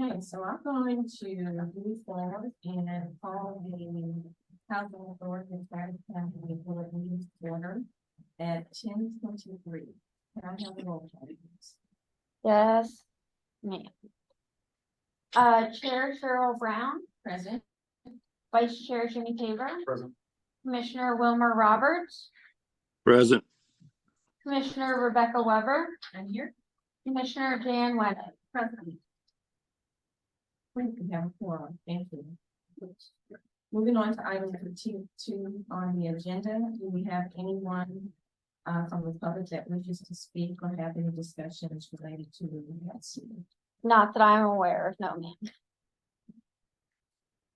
Okay, so I'm going to move forward and call the housing authority in Travis County Board meeting to order at 10:23. Can I have a roll call, please? Yes, ma'am. Chair Cheryl Brown, Present. Vice Chair Jimmy Tabor, Present. Commissioner Wilmer Roberts, Present. Commissioner Rebecca Weber, I'm here. Commissioner Jan Wendt. Present. We have a quorum. Thank you. Moving on to item 52 on the agenda, do we have anyone from the public that wishes to speak or have any discussions related to the HATC? Not that I'm aware of, no ma'am.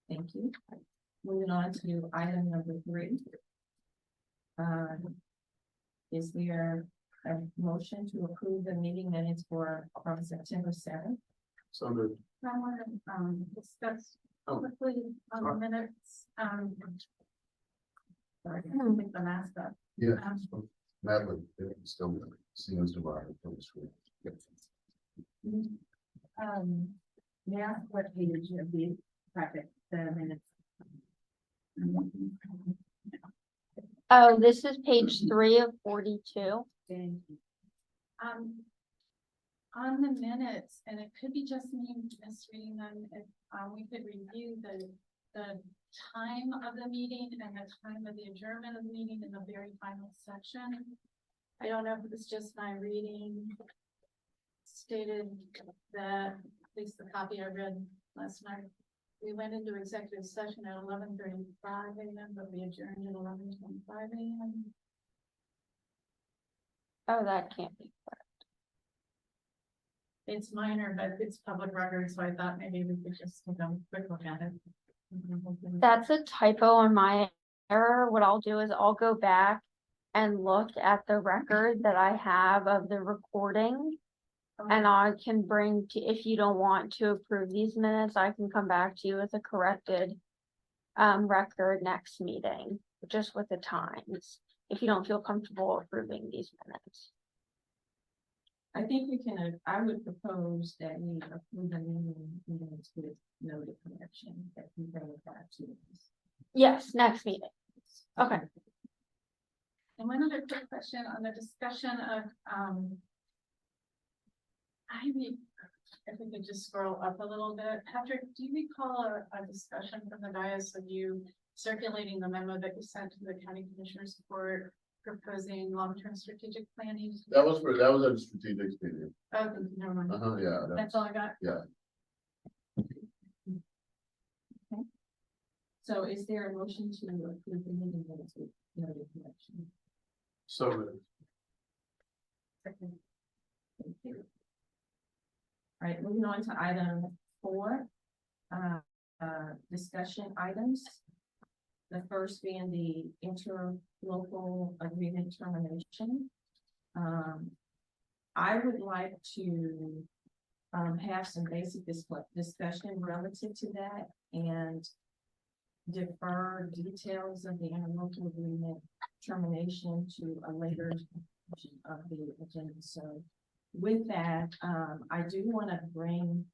Thank you. Moving on to item number 3. Is there a motion to approve the meeting minutes from September 7th? So moved. I want to discuss quickly on the minutes. Sorry, I don't think the last up. Yeah, Madeline, still seems to rise from the screen. Yeah, what page of the packet, the minutes? Oh, this is page 3 of 42. On the minutes, and it could be just me misreading them, if we could review the time of the meeting and the time of the adjournment of the meeting in the very final section. I don't know if it's just my reading stated that, at least the copy I read last night, we went into executive session at 11:35 a.m., but we adjourned at 11:25 a.m. Oh, that can't be. It's minor, but it's public record, so I thought maybe we could just take a quick look at it. That's a typo on my error. What I'll do is I'll go back and look at the record that I have of the recording. And I can bring to, if you don't want to approve these minutes, I can come back to you with a corrected record next meeting, just with the times, if you don't feel comfortable approving these minutes. I think we can, I would propose that we approve the meeting minutes with noted correction that we bring it back to us. Yes, next meeting. Okay. And one other quick question on the discussion of, if we could just scroll up a little bit. Patrick, do you recall a discussion from the dais of you circulating the memo that you sent to the county commissioners for proposing long-term strategic planning? That was a strategic meeting. Oh, never mind. Yeah. That's all I got. Yeah. Okay. So is there a motion to approve the meeting minutes with noted correction? So moved. Second. Thank you. All right, moving on to item 4, discussion items. The first being the interlocal agreement termination. I would like to have some basic discussion relative to that and defer details of the interlocal agreement termination to a later of the agenda. So with that, I do want to bring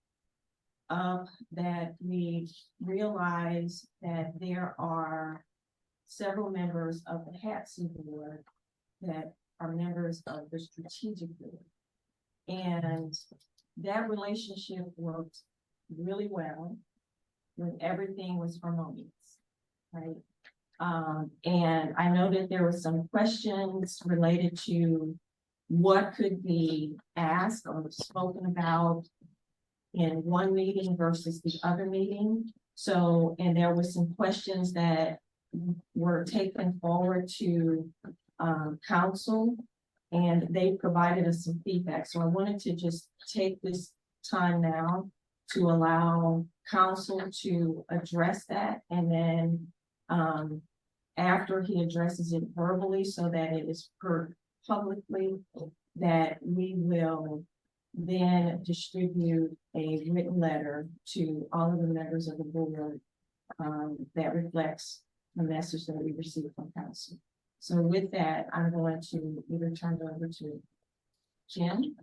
up that we realize that there are several members of the HATC board that are members of the strategic board. And that relationship worked really well when everything was harmonious, right? And I know that there were some questions related to what could be asked or spoken about in one meeting versus the other meeting. So, and there were some questions that were taken forward to council, and they provided us some feedback. So I wanted to just take this time now to allow council to address that, and then after he addresses it verbally so that it is heard publicly, that we will then distribute a written letter to all of the members of the board that reflects the message that we received from council. So with that, I'm going to either turn it over to Jim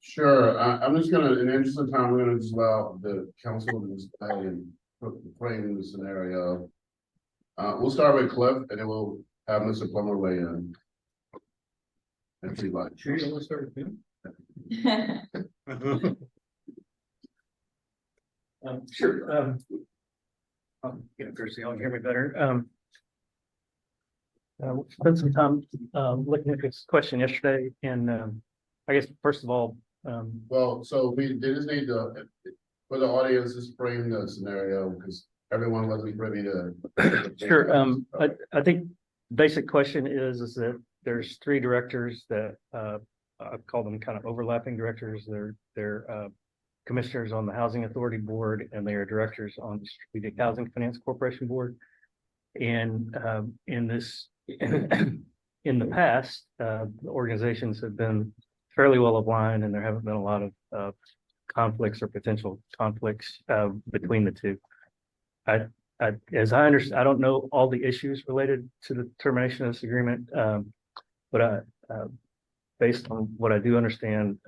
Sure, I'm just gonna, in the interest of time, we're gonna just allow the council to just frame the scenario. We'll start with Cliff and then we'll have Mr. Plummer weigh in. If you'd like. Sure, you want to start with me? Sure. Get it first so y'all can hear me better. Spent some time looking at this question yesterday, and I guess first of all, Well, so we just need to, for the audience, just frame the scenario because everyone wasn't privy to. sure. I think basic question is that there's three directors that I call them kind of overlapping directors. They're commissioners on the Housing Authority Board, and they are directors on the Strategic Housing Finance Corporation Board. And in the past, the organizations have been fairly well aligned, and there haven't been a lot of conflicts or potential conflicts between the two. As I understand, I don't know all the issues related to the termination of this agreement, but based on what I do understand,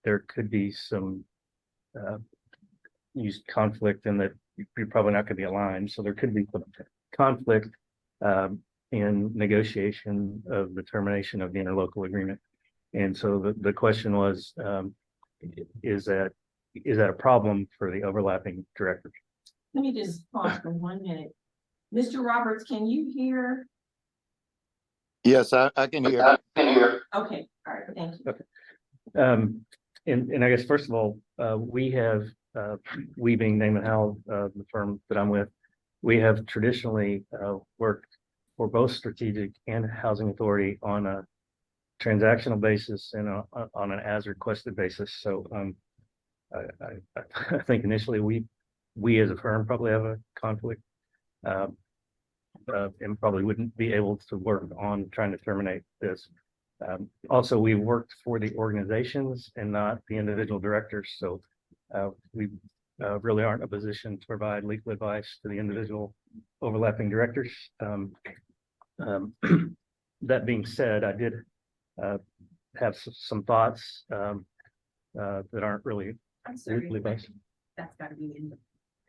there could be some used conflict, and that you're probably not going to be aligned. So there could be some conflict in negotiation of the termination of the interlocal agreement. And so the question was, is that a problem for the overlapping directors? Let me just pause for 1 minute. Mr. Roberts, can you hear? Yes, I can hear. Okay, all right, thank you. Okay. And I guess first of all, we have we being Naaman Howell, the firm that I'm with, we have traditionally worked for both Strategic and Housing Authority on a transactional basis and on an as requested basis. So I think initially we as a firm probably have a conflict and probably wouldn't be able to work on trying to terminate this. Also, we worked for the organizations and not the individual directors. So we really aren't in a position to provide legal advice to the individual overlapping directors. That being said, I did have some thoughts that aren't really I'm sorry, legally based. that's gotta be in,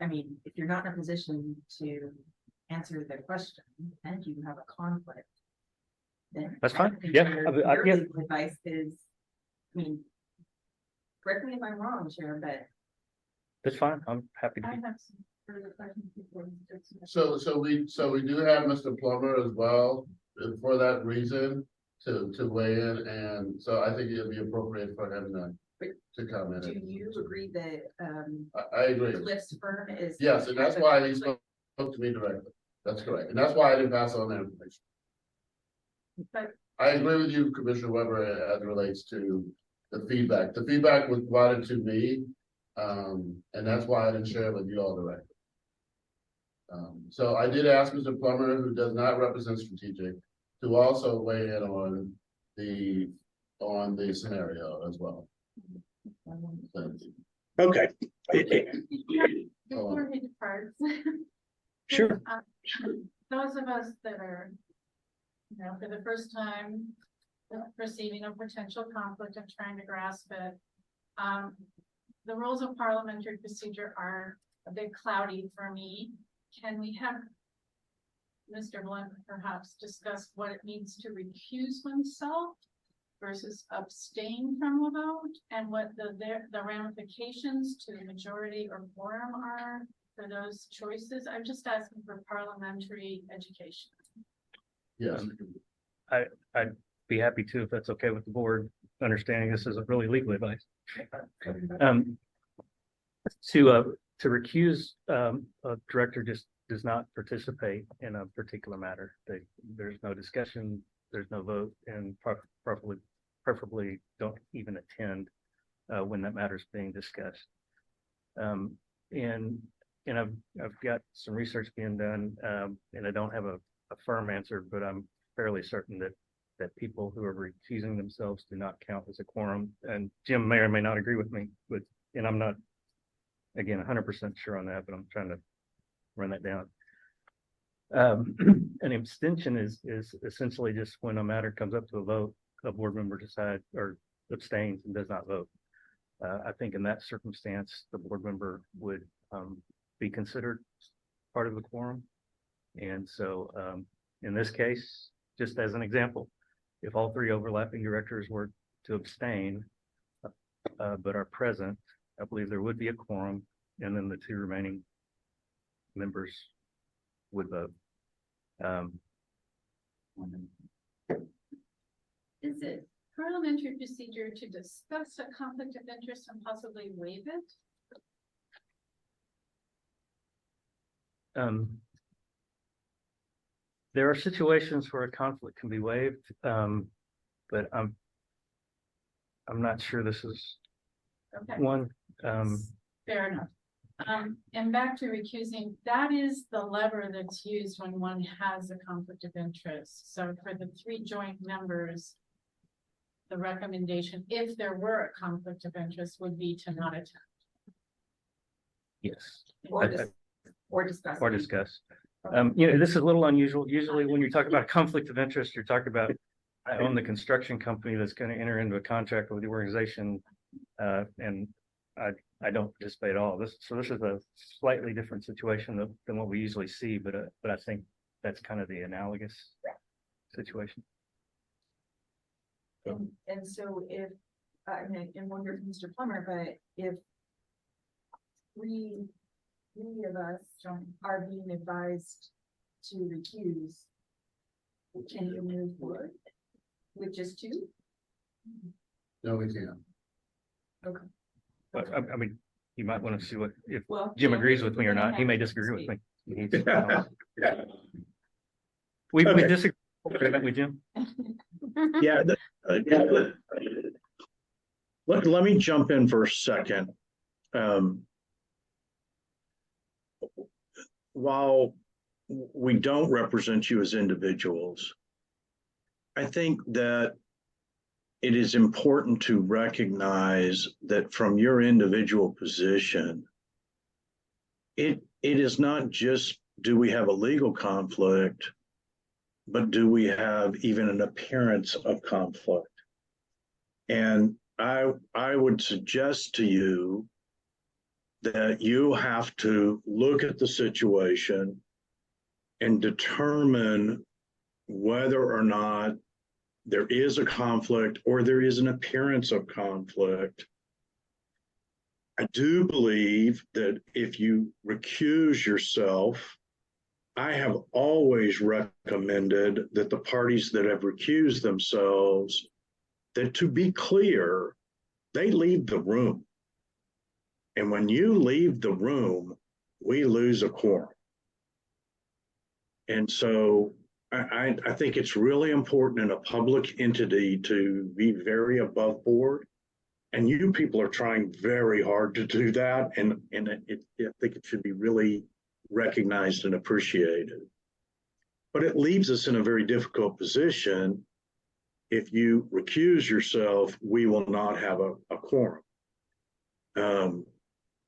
I mean, if you're not in a position to answer the question and you have a conflict, then. That's I fine. don't think Yeah, your yeah. legal advice is, I mean, correct me if I'm wrong, Chair, but That's fine. I'm happy to. I have some further questions before we get to that. So we do have Mr. Plummer as well, for that reason, to weigh in, and so I think it'd be appropriate for him to comment. do you agree that, I agree. Cliff's firm is? Yes, and that's why he spoke to me directly. That's correct, and that's why I didn't pass on that information. But- I agree with you, Commissioner Weber, as it relates to the feedback. The feedback was provided to me, and that's why I didn't share it with you all directly. So I did ask Mr. Plummer, who does not represent Strategic, to also weigh in on the scenario as well. Okay. Before he departs. Sure. Those of us that are, you know, for the first time perceiving a potential conflict and trying to grasp it. The rules of parliamentary procedure are a bit cloudy for me. Can we have Mr. Blunt perhaps discuss what it means to recuse oneself versus abstain from a vote, and what the ramifications to the majority or quorum are for those choices? I'm just asking for parliamentary education. Yes. I'd be happy to, if that's okay with the board, understanding this isn't really legal advice. To recuse a director just does not participate in a particular matter. There's no discussion, there's no vote, and preferably don't even attend when that matter is being discussed. And I've got some research being done, and I don't have a firm answer, but I'm fairly certain that people who are recusing themselves do not count as a quorum. And Jim may or may not agree with me, and I'm not, again, 100% sure on that, but I'm trying to run that down. An abstention is essentially just when a matter comes up to a vote, a board member decides or abstains and does not vote. I think in that circumstance, the board member would be considered part of the quorum. And so in this case, just as an example, if all three overlapping directors were to abstain, but are present, I believe there would be a quorum, and then the two remaining members would vote. Is it parliamentary procedure to discuss a conflict of interest and possibly waive it? There are situations where a conflict can be waived, but I'm not sure this is Okay. one. Fair enough. And back to recusing, that is the lever that's used when one has a conflict of interest. So for the three joint members, the recommendation, if there were a conflict of interest, would be to not attend. Yes. Or I- or discuss. Or discuss. This is a little unusual. Usually when you talk about conflict of interest, you're talking about, I own the construction company that's going to enter into a contract with the organization, and I don't participate at all. This is a slightly different situation than what we usually see, but I think that's kind of the analogous situation. And so if, and wonder if Mr. Plummer, but if three of us are being advised to recuse, can you move forward with just two? No, we can't. But I mean, you might want to see if Well, Jim yeah, agrees with me or we're gonna not. He may have to disagree with speak. me. We Okay. disagree with Jim. Yeah. Let me jump in for a second. While we don't represent you as individuals, I think that it is important to recognize that from your individual position, it is not just, do we have a legal conflict, but do we have even an appearance of conflict? And I would suggest to you that you have to look at the situation and determine whether or not there is a conflict or there is an appearance of conflict. I do believe that if you recuse yourself, I have always recommended that the parties that have recused themselves, that to be clear, they leave the room. And when you leave the room, we lose a quorum. And so I think it's really important in a public entity to be very above board. And you people are trying very hard to do that. And I think it should be really recognized and appreciated. But it leaves us in a very difficult position. If you recuse yourself, we will not have a quorum.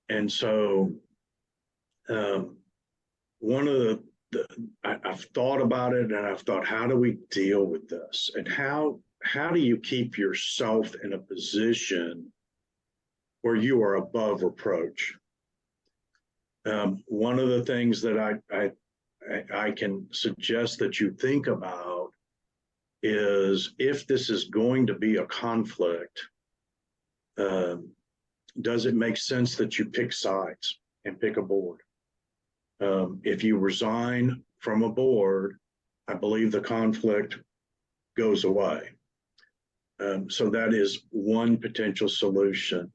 And so one of I've thought about it, and I've thought, how do we deal with this? And how do you keep yourself in a position where you are above reproach? One of the things that I can suggest that you think about is, if this is going to be a conflict, does it make sense that you pick sides and pick a board? If you resign from a board, I believe the conflict goes away. So that is one potential solution.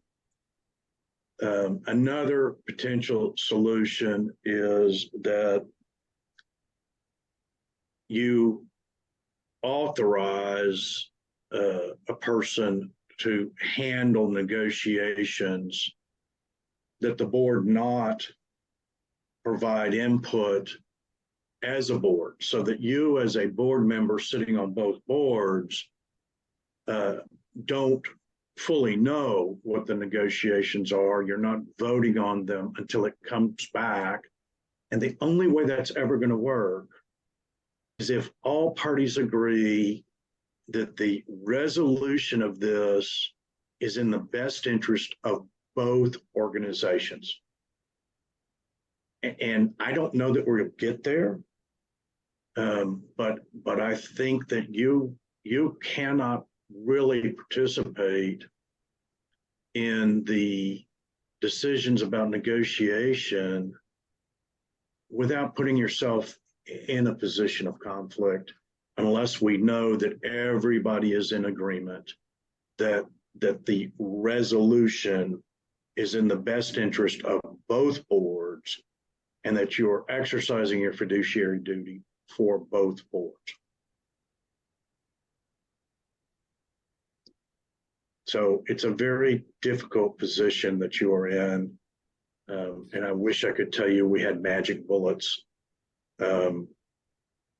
Another potential solution is that you authorize a person to handle negotiations, that the board not provide input as a board, so that you as a board member sitting on both boards don't fully know what the negotiations are. You're not voting on them until it comes back. And the only way that's ever going to work is if all parties agree that the resolution of this is in the best interest of both organizations. And I don't know that we'll get there. But I think that you cannot really participate in the decisions about negotiation without putting yourself in a position of conflict, unless we know that everybody is in agreement that the resolution is in the best interest of both boards and that you're exercising your fiduciary duty for both boards. So it's a very difficult position that you are in. And I wish I could tell you we had magic bullets, but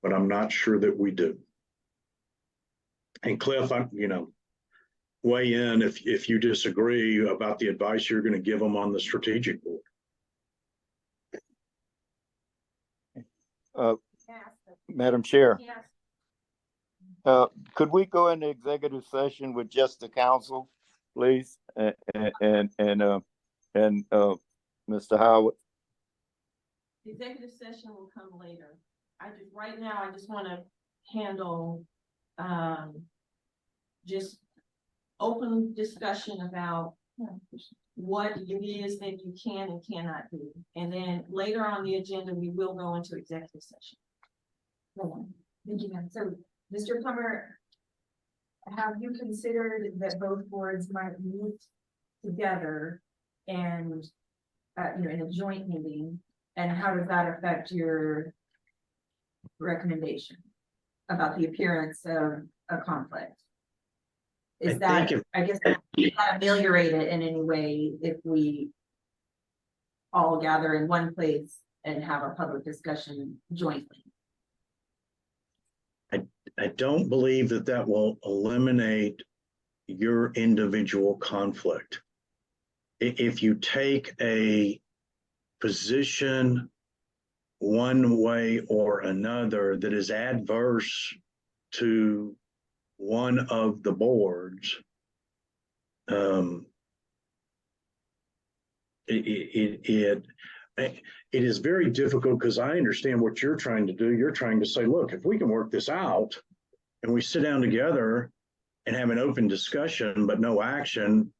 I'm not sure that we do. And Cliff, weigh in if you disagree about the advice you're going to give them on the strategic board. Madam Chair, Yes. could we go into executive session with just the council, please? And Mr. Howard? The executive session will come later. Right now, I just want to handle, just open discussion about what it is that you can and cannot do. And then later on the agenda, we will go into executive session. Thank you, ma'am. So, Mr. Plummer, have you considered that both boards might meet together and, in a joint meeting? And how does that affect your recommendation about the appearance of a conflict? Is that, I guess, that ameliorate it in any way if we all gather in one place and have a public discussion jointly? I don't believe that will eliminate your individual conflict. If you take a position one way or another that is adverse to one of the boards, it is very difficult, because I understand what you're trying to do. You're trying to say, look, if we can work this out and we sit down together and have an open discussion but no action,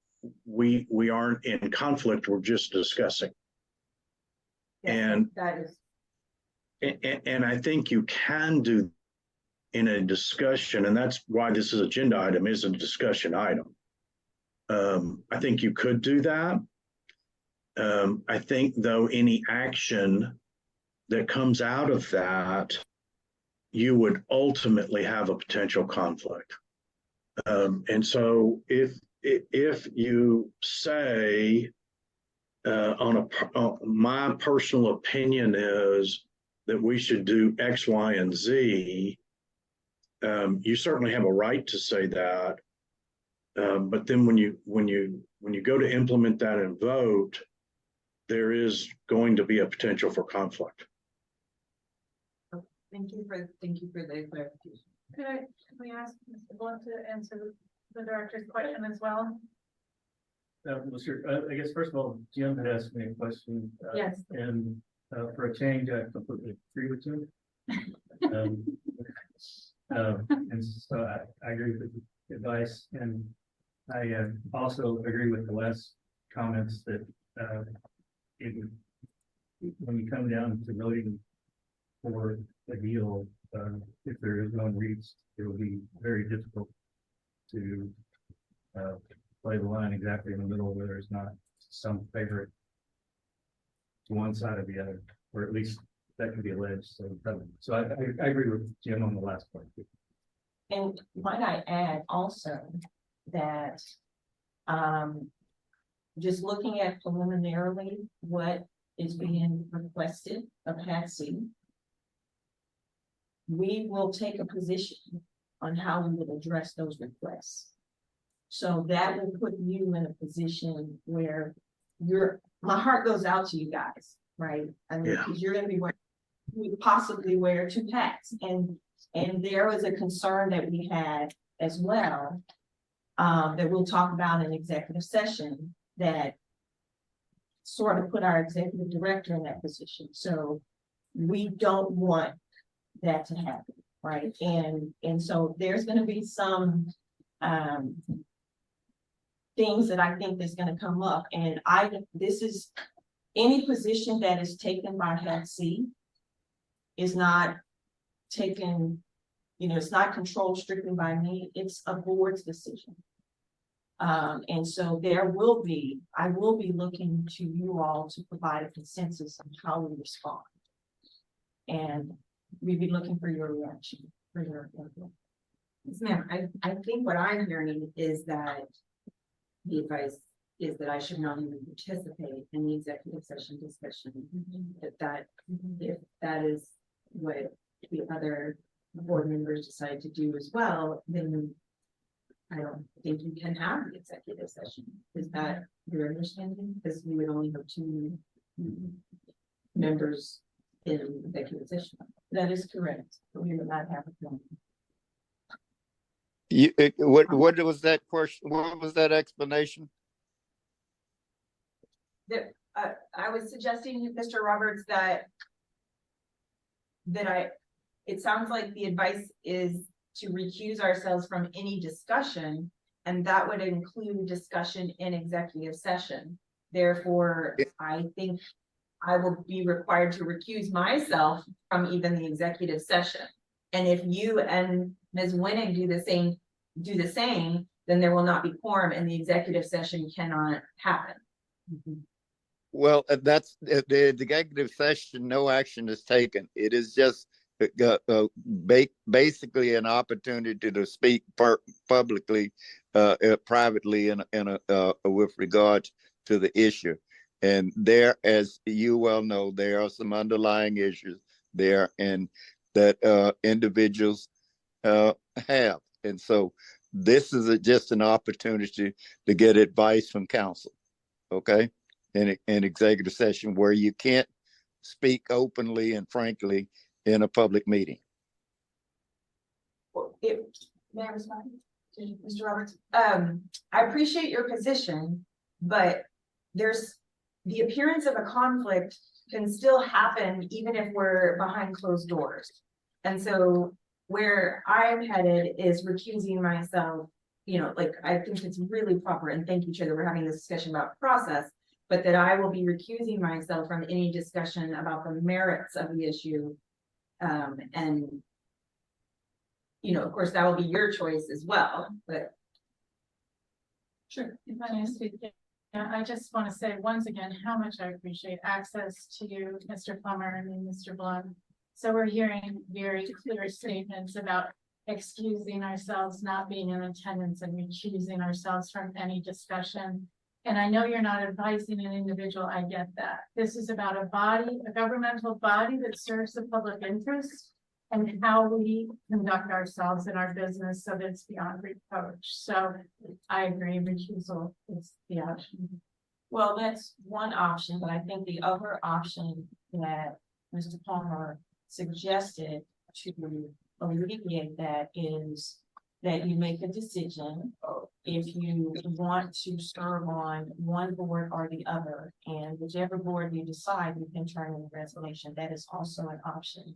we aren't in conflict, we're just discussing. Yes, And that is, and I think you can do in a discussion, and that's why this is agenda item is a discussion item. I think you could do that. I think, though, any action that comes out of that, you would ultimately have a potential conflict. And so if you say, my personal opinion is that we should do X, Y, and Z, you certainly have a right to say that. But then when you go to implement that and vote, there is going to be a potential for conflict. thank you for the clarification. Can we ask Mr. Blunt to answer the director's question as well? Well, sure. I guess first of all, Jim had asked me a question. Yes. And for a change, I completely agree with Jim. And so I agree with the advice, and I also agree with the last comments that when you come down to voting for a deal, if there is one reached, it will be very difficult to play the line exactly in the middle where there's not some favorite to one side or the other, or at least that can be alleged. So I agree with Jim on the last part. And might I add also that, just looking at preliminarily what is being requested of HATC, we will take a position on how we would address those requests. So that will put you in a position where my heart goes out to you guys, right? I mean, because you're gonna be possibly wear two hats. And there was a concern that we had as well, that we'll talk about in executive session that sort of put our executive director in that position. So we don't want that to happen, right? And so there's gonna be some, things that I think that's gonna come up, and this is, any position that is taken by HATC is not taken, it's not controlled strictly by me, it's a board's decision. And so I will be looking to you all to provide a consensus on how we respond. And we'd be looking for your reaction, for your input. Yes, ma'am, I think what I'm hearing is that the advice is that I should not even participate in the executive session discussion. If that is what the other board members decide to do as well, then I don't think you can have the executive session. Is that your understanding? Because we would only have 2 members in executive session. That is correct. We would not have a plan. What was that question? What was that explanation? I was suggesting, Mr. Roberts, that it sounds like the advice is to recuse ourselves from any discussion, and that would include discussion in executive session. Therefore, I think I will be required to recuse myself from even the executive session. And if you and Ms. Winning do the same, then there will not be quorum and the executive session cannot happen. Well, that's the executive session, no action is taken. It is just basically an opportunity to speak publicly, privately, with regard to the issue. And there, as you well know, there are some underlying issues there, and that individuals have. And so this is just an opportunity to get advice from counsel, okay? In executive session where you can't speak openly and frankly in a public meeting. May I respond, Mr. Roberts? I appreciate your position, but there's the appearance of a conflict can still happen even if we're behind closed doors. And so where I'm headed is recusing myself, I think it's really proper, and thank you, Chair, that we're having this discussion about process, but that I will be recusing myself from any discussion about the merits of the issue. And of course, that will be your choice as well, but. Sure. If I may speak, I just want to say once again, how much I appreciate access to you, Mr. Plummer and Mr. Blunt. So we're hearing very clear statements about excusing ourselves, not being in attendance, and recusing ourselves from any discussion. And I know you're not advising an individual, I get that. This is about a governmental body that serves the public interest and how we conduct ourselves in our business so that it's beyond reproach. So I agree, recusal is the option. Well, that's one option, but I think the other option that Mr. Palmer suggested to alleviate that is that you make a decision if you want to serve on one board or the other, and whichever board you decide, you can turn in a resignation. That is also an option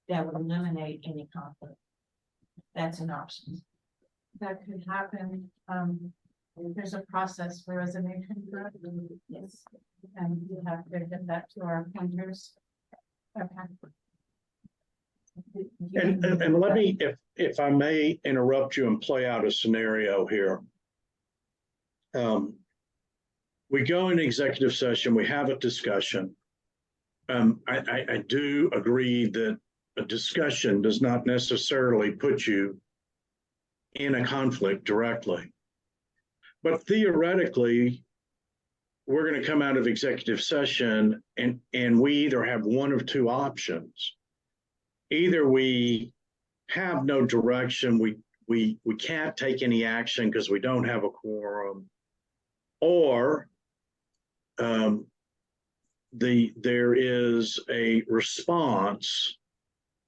that would eliminate any conflict. That's an option. That could happen. There's a process for resignation, correct? Yes. And you have to get that to our appointers. Okay. And let me, if I may interrupt you and play out a scenario here. We go into executive session, we have a discussion. I do agree that a discussion does not necessarily put you in a conflict directly. But theoretically, we're going to come out of executive session and we either have one of 2 options. Either we have no direction, we can't take any action because we don't have a quorum, or there is a response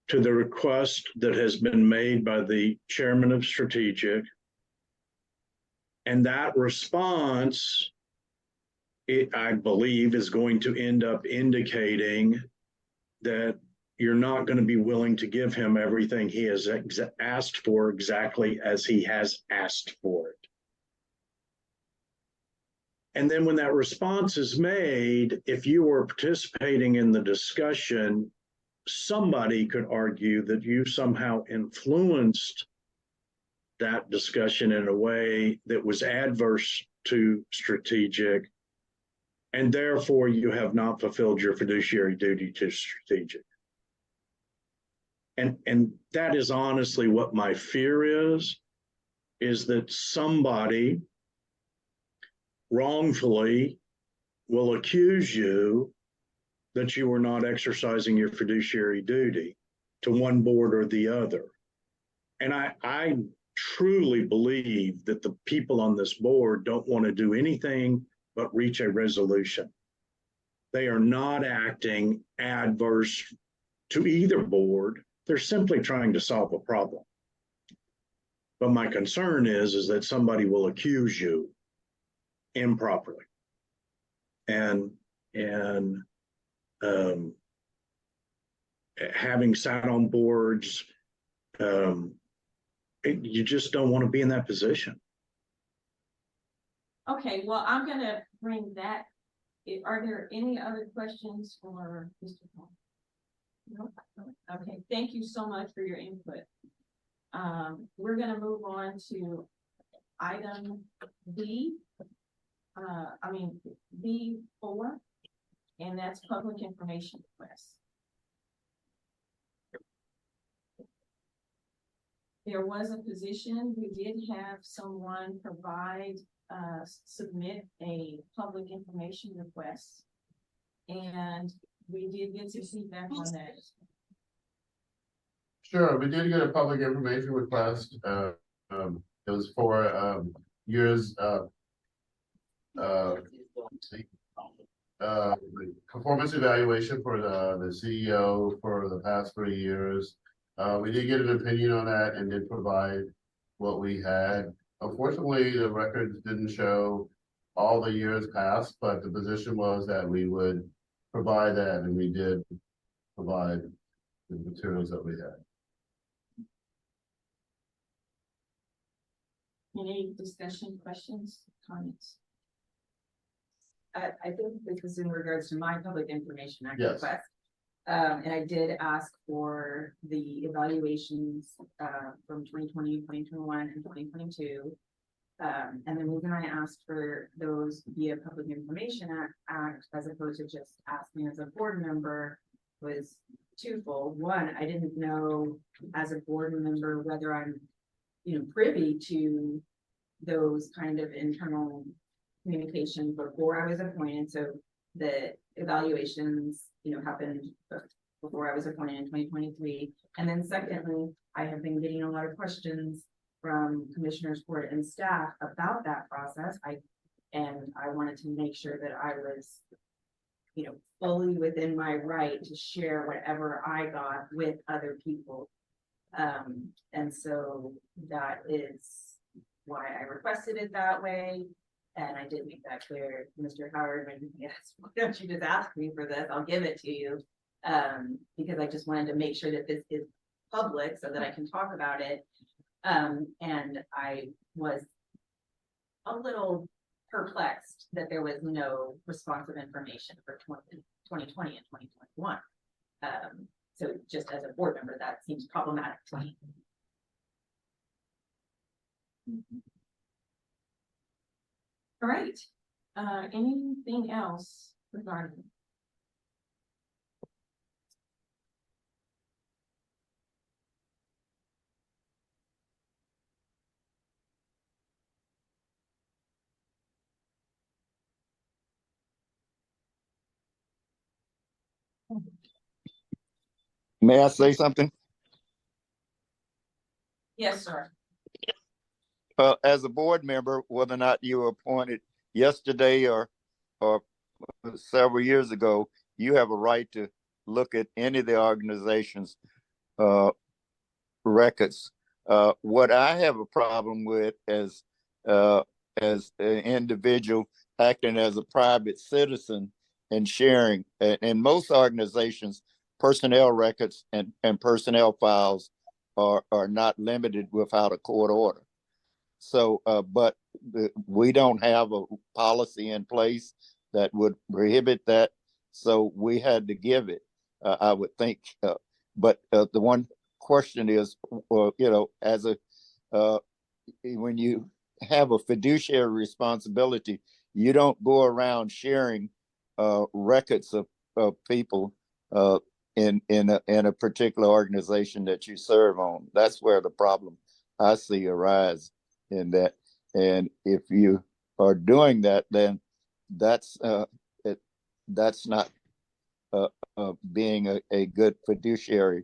to the request that has been made by the chairman of strategic And that response, I believe, is going to end up indicating that you're not going to be willing to give him everything he has asked for exactly as he has asked for it. And then when that response is made, if you were participating in the discussion, somebody could argue that you somehow influenced that discussion in a way that was adverse to strategic, and therefore you have not fulfilled your fiduciary duty to strategic. And that is honestly what my fear is that somebody wrongfully will accuse you that you were not exercising your fiduciary duty to one board or the other. And I truly believe that the people on this board don't want to do anything but reach a resolution. They are not acting adverse to either board. They're simply trying to solve a problem. But my concern is that somebody will accuse you improperly. And having sat on boards, you just don't want to be in that position. Okay, well, I'm gonna bring that. Are there any other questions for Mr. Paul? No? Okay, thank you so much for your input. We're gonna move on to item B. B4, and that's public information requests. There was a position, we did have someone submit a public information request. And we did get some feedback on that. Sure, we did get a public information request. It was for years performance evaluation for the CEO for the past 3 years. We did get an opinion on that and did provide what we had. Unfortunately, the records didn't show all the years past, but the position was that we would provide that, and we did provide the materials that we had. Any discussion, questions, comments? I think this is in regards to my public information act Yes. request. And I did ask for the evaluations from 2020, 2021, and 2022. And the reason I asked for those via Public Information Act as opposed to just asking as a board member was twofold. One, I didn't know as a board member whether I'm, privy to those kind of internal communication before I was appointed. So the evaluations, happened before I was appointed in 2023. And then secondly, I have been getting a lot of questions from commissioners, court, and staff about that process. I wanted to make sure that I was, fully within my right to share whatever I got with other people. And so that is why I requested it that way. And I did make that clear, Mr. Howard, when he asked, why don't you just ask me for this? I'll give it to you. Because I just wanted to make sure that this is public so that I can talk about it. And I was a little perplexed that there was no responsive information for 2020 and 2021. So just as a board member, that seems problematic to me. All right, anything else regarding? May I say something? Yes, sir. As a board member, whether or not you were appointed yesterday or several years ago, you have a right to look at any of the organization's records. What I have a problem with is as an individual acting as a private citizen and sharing. In most organizations, personnel records and personnel files are not limited without a court order. So, but we don't have a policy in place that would prohibit that. So we had to give it, I would think. But the one question is, as when you have a fiduciary responsibility, you don't go around sharing records of people in a particular organization that you serve on. That's where the problem I see arise in that. And if you are doing that, then that's not being a good fiduciary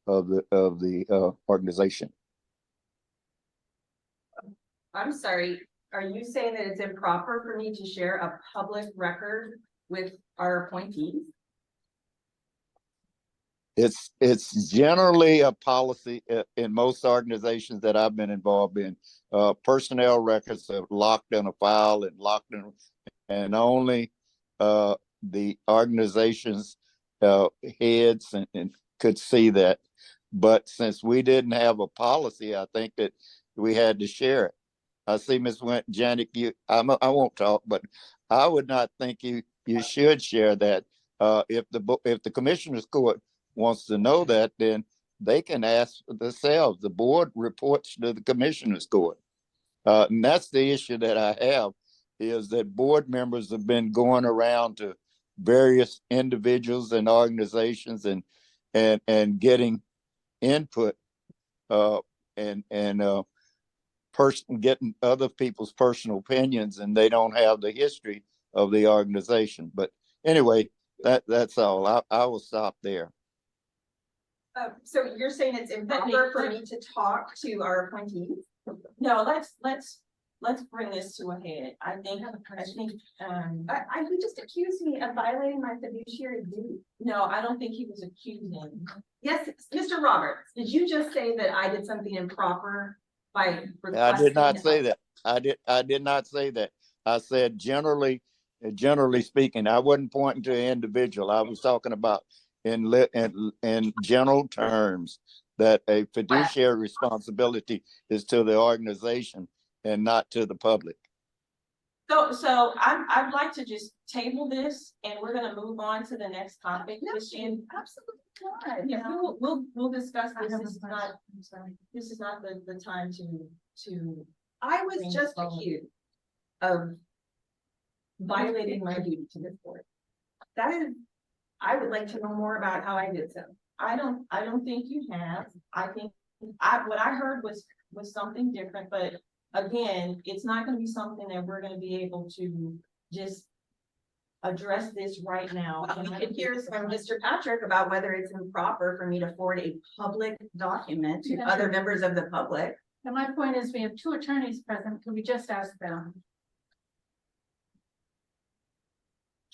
of the organization. I'm sorry, are you saying that it's improper for me to share a public record with our appointees? It's generally a policy in most organizations that I've been involved in. Personnel records are locked in a file and locked in, and only the organization's heads and could see that. But since we didn't have a policy, I think that we had to share it. I see Ms. Janik, I won't talk, but I would not think you should share that. If the commissioner's court wants to know that, then they can ask themselves. The board reports to the commissioner's court. And that's the issue that I have, is that board members have been going around to various individuals and organizations and getting input and getting other people's personal opinions, and they don't have the history of the organization. But anyway, that's all. I will stop there. So you're saying it's improper for me to talk to our appointees? No, let's bring this to a head. I think, you just accused me of violating my fiduciary duty. no, I don't think he was accusing. Yes, Mr. Roberts, did you just say that I did something improper by requesting? I did not say that. I did not say that. I said generally speaking. I wasn't pointing to an individual. I was talking about in general terms that a fiduciary responsibility is to the organization and not to the public. So I'd like to just table this, and we're gonna move on to the next topic. Absolutely. Yeah, we'll discuss this. This is not the time to. I was just accused of violating my duty to this board. That is, I would like to know more about how I did so. I don't think you have. I think what I heard was something different, but again, it's not gonna be something that we're gonna be able to just address this right now. We could hear from Mr. Patrick about whether it's improper for me to forward a public document to other members of the public. And my point is, we have two attorneys present. Could we just ask them?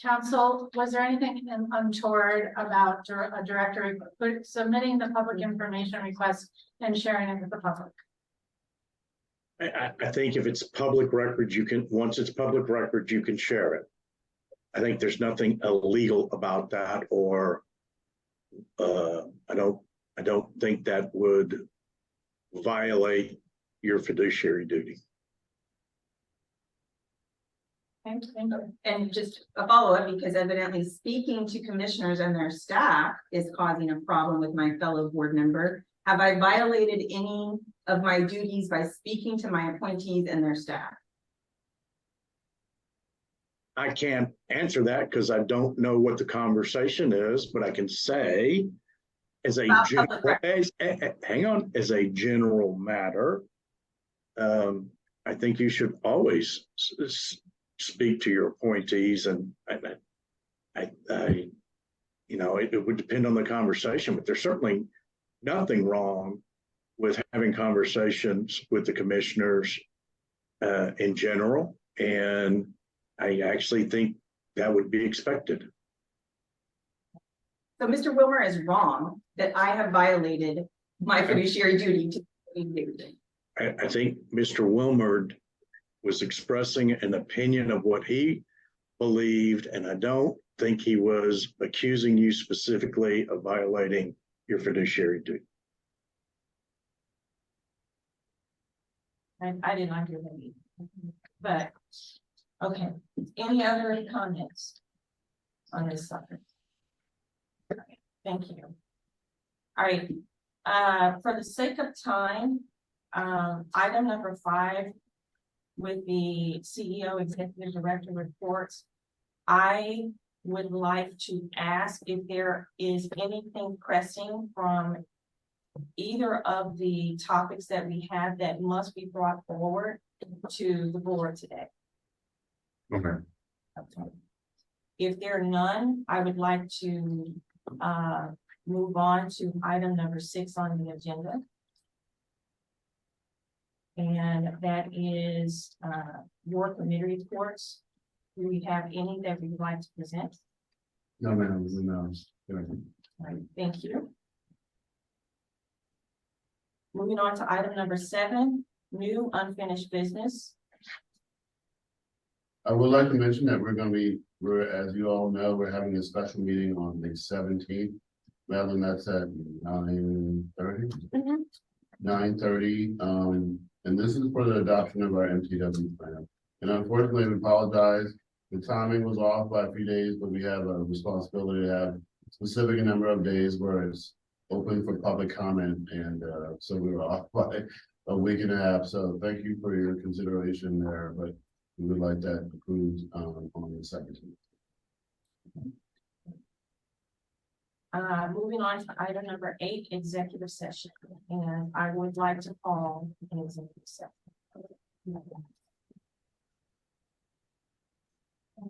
Counsel, was there anything untoward about a director submitting the public information request and sharing it with the public? I think if it's public record, once it's public record, you can share it. I think there's nothing illegal about that, or I don't think that would violate your fiduciary duty. Thank you. And just a follow-up, because evidently speaking to commissioners and their staff is causing a problem with my fellow board member. Have I violated any of my duties by speaking to my appointees and their staff? I can't answer that because I don't know what the conversation is, but I can say as a general matter, I think you should always speak to your appointees, and it would depend on the conversation, but there's certainly nothing wrong with having conversations with the commissioners in general, and I actually think that would be expected. So Mr. Wilmer is wrong that I have violated my fiduciary duty to. I think Mr. Wilmer was expressing an opinion of what he believed, and I don't think he was accusing you specifically of violating your fiduciary duty. I did not hear that either. But, okay, any other comments on this subject? Thank you. All right, for the sake of time, item number 5 with the CEO, Executive Director reports, I would like to ask if there is anything pressing from either of the topics that we have that must be brought forward to the board today. Okay. Okay. If there are none, I would like to move on to item number 6 on the agenda. And that is board committee reports. Do we have any that we'd like to present? No, ma'am, no. All right, thank you. Moving on to item number 7, new unfinished business. I would like to mention that as you all know, we're having a special meeting on the 17th. Madeline, that's at 9:30. 9:30, and this is for the adoption of our MTW plan. And unfortunately, we apologize. The timing was off by a few days, but we have a responsibility to have a specific number of days where it's open for public comment. And so we were off by a week and a half. So thank you for your consideration there, but we would like that approved on the 17th. Moving on to item number 8, executive session, and I would like to call an executive session.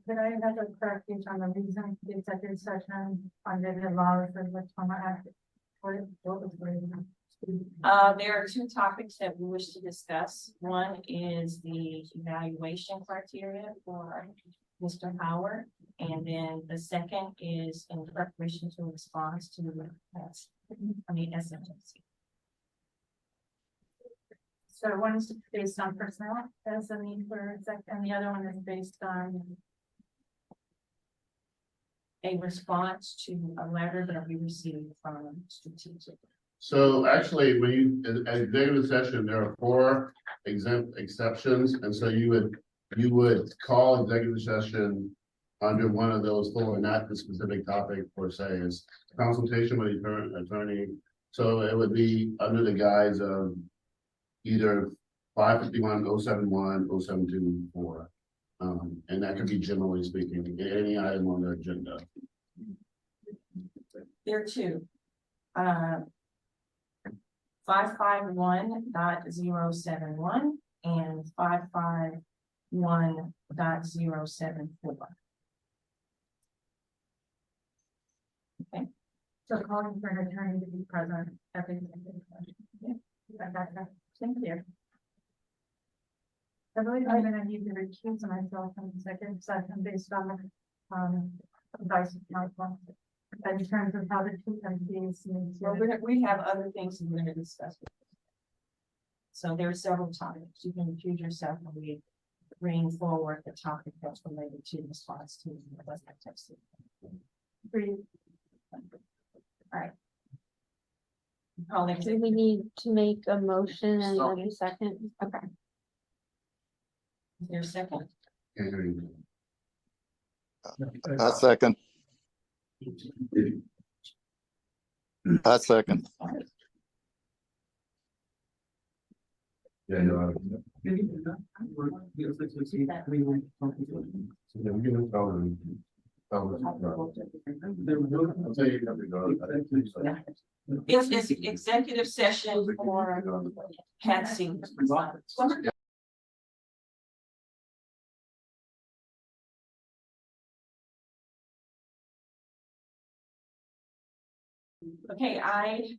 Could I have a clarification on the reason for the executive session under the laws of the Tacoma Act? What was the reason? There are 2 topics that we wish to discuss. One is the evaluation criteria for Mr. Howard, and then the second is in preparation to response to the SMTC. So one is based on personnel as a need for exec, and the other one is based on A response to a letter that we received from strategic. So actually, when you, at executive session, there are 4 exceptions, and so you would call executive session under one of those 4, not the specific topic per se. It's consultation with the current attorney. So it would be under the guise of either 551, 071, 0724. And that could be generally speaking, any item on the agenda. There are 2. 551.071 and 551.074. Okay. so calling for an attorney to be present at the executive session. Thank you. I believe I'm gonna need to recuse myself from the executive session based on advice of counsel. In terms of how the 2 entities need Well, to. we have other things that we're going to discuss. So there are several topics. You can accuse yourself when we bring forward the topic that's related to response to the SMTC. All right. Do we need to make a motion and then a second? Okay. Is there a second? Can't hear you. I second. I second. Yeah, no. It's executive session for HATC. Okay, I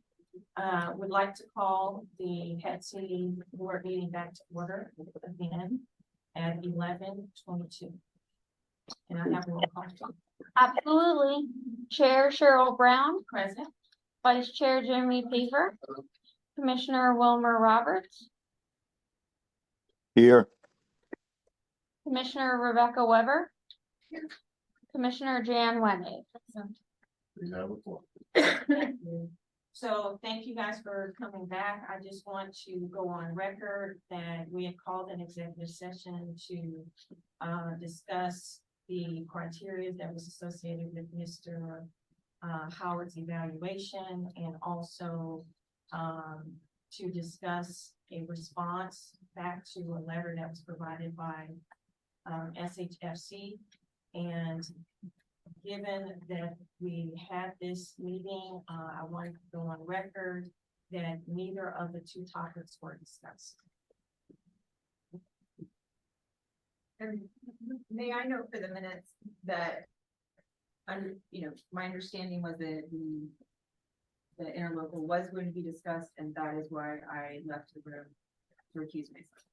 would like to call the HATC board meeting back to order again at 11:22. And I have a roll call. Absolutely. Chair Cheryl Brown, Present. Vice Chair Jimmy Paver, Commissioner Wilmer Roberts, Here. Commissioner Rebecca Weber. Commissioner Jan Wennig. We have a four. So thank you guys for coming back. I just want to go on record that we had called an executive session to discuss the criteria that was associated with Mr. Howard's evaluation, and also to discuss a response back to a letter that was provided by SHFC. And given that we had this meeting, I wanted to go on record that neither of the two topics were discussed. And may I note for the minutes that, my understanding was that the interlocal was going to be discussed, and that is why I left the room to recuse myself.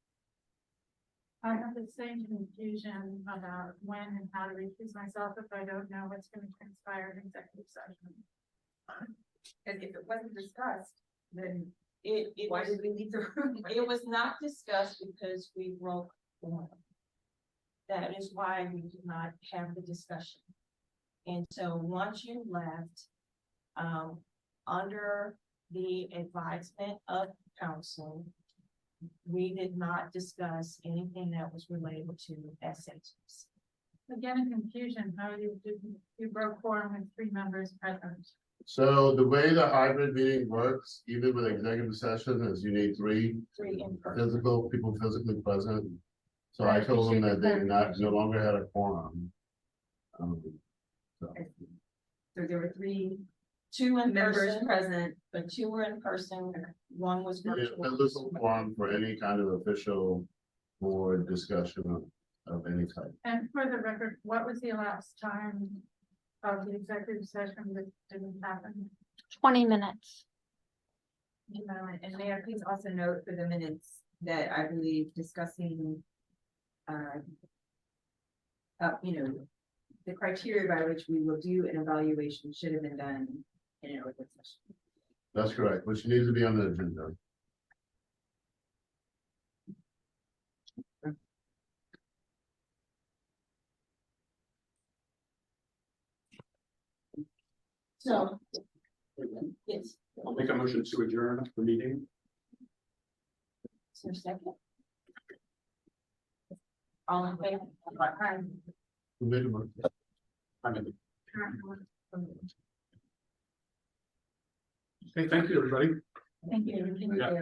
I have the same confusion about when and how to recuse myself if I don't know what's going to transpire in executive session. Because if it wasn't discussed, then It why was, did we leave the room? it was not discussed because we broke form. That is why we did not have the discussion. And so once you left, under the advisement of council, we did not discuss anything that was related to SHs. Again, in confusion, how you broke quorum with 3 members present. So the way the hybrid meeting works, even with executive session, is you need three Three in person. people physically present. So I told them that they no longer had a quorum. So, So there were 3 Two in members person, present. but 2 were in person, 1 was you need a virtual. physical quorum for any kind of official board discussion of any type. And for the record, what was the elapsed time of the executive session that didn't happen? 20 minutes. And may I please also note for the minutes that I believe discussing, the criteria by which we will do an evaluation should have been done in an open session. That's correct, which needs to be on the agenda. So, yes, I'll make a motion to adjourn the meeting. is there a second? All in favor? Who made the motion? I'm in. Okay, thank you, everybody. Thank you. Yeah.